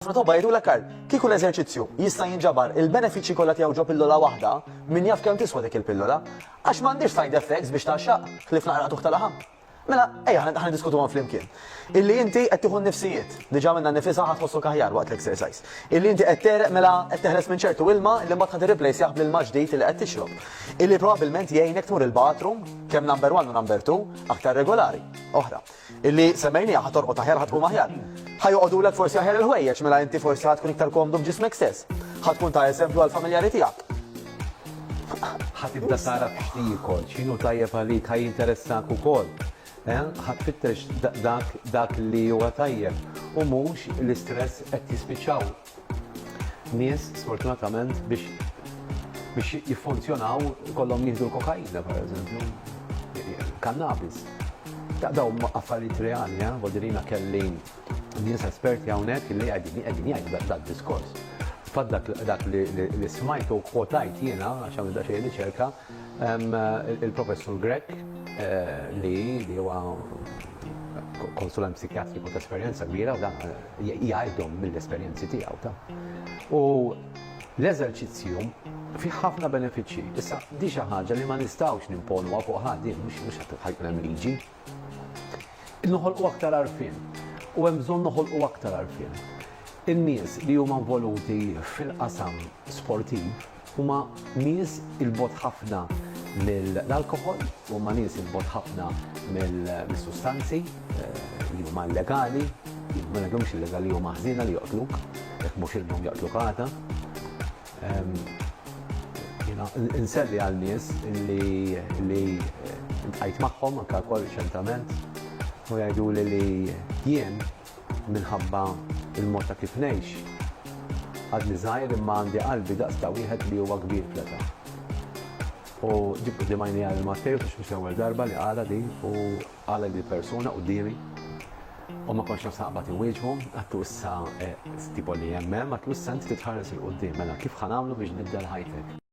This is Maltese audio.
Frotoba jgħidu l-akar, kieku l-eżerċizzju jista' jinġabar il-benefiċi kollha tiegħu ġo pillola waħda min jaf kemm tiswa dik il-pillola, għax m'għandix side effects biex taxxaq ħlif naqra tuħ tal-aħam. Mela, ejja, ħan diskutu għan flimkien. Illi inti qed tieħu n-nifsijiet, diġà minna n-nifisha ħatħossu kaħjar waqt l-exercise. Illi inti qed tereq mela qed teħles minn ċertu ilma li mbagħad ħad irreplace jaħb l-ilma ġdid li qed tixrob. Illi probabbilment jgħinek tmur il-bathroom kemm number 1 u number 2 aktar regolari. Oħra. Illi semmejni ħad torqod aħjar ħadkun aħjar. Ħajoqgħodulek forsi aħjar il-ħwejjeġ mela inti forsi ħadkun iktar komdu b'ġismek stess. Ħadkun ta' eżempju għall-familjari tiegħek. ħatibda tara f'xtijkol, x'inhu tajjeb għalik, ħajinteressak ukoll. ħatfittex dak li huwa tajjeb u mhux l-istress qed jispiċċaw. Nies sfortunatament biex jiffunzjonaw kollhom jieħdu l-kokaina pereżempju, kannabis. Daw affarijiet reali, vodrina kelli nies esperti hawnhekk li qegħdin jgħidu dak diskors. Fad dak li smajtu kwotajt jiena għax għamil da xejn riċerka il-professur Grek li huwa konsulent psikjatriku ta' esperjenza kbira u dan jgħidhom mill-esperjenzi tiegħu ta'. U l-eżerċizzju fi ħafna benefiċċji. Issa di xi ħaġa li ma nistgħux nimponu fuq ħadd mhux qed ħajkun hemm liġi. Noħolqu aktar għarfien u hemm bżonn noħolqu aktar għarfien. In-nies li huma involuti fil-qasam sportiv huma nies il-bot ħafna mill-alkohol, huma nies il-bot ħafna mill-sustanzi li huma illegali, ma nagħmlux illegali huma ħżiena li joqtluk, jekk mhux ilhom joqtluk għada. Inselli għal nies li ntqajt magħhom anke wkoll reċentament u jgħiduli li jien minħabba il-mod ta' kif ngħix għadni żgħir imma għandi qalbi daqs ta' wieħed li huwa kbir fl-età. U ġibtu dimajni għal Matteo biex mhux l-ewwel darba li qala di u qala li persuna qudiemi u ma kontx nafs naqbad inwieġbhom għattu issa tipo li hemm għattu issa inti titħares il-qudiem mela kif ħanamlu biex nibda l-ħajtek.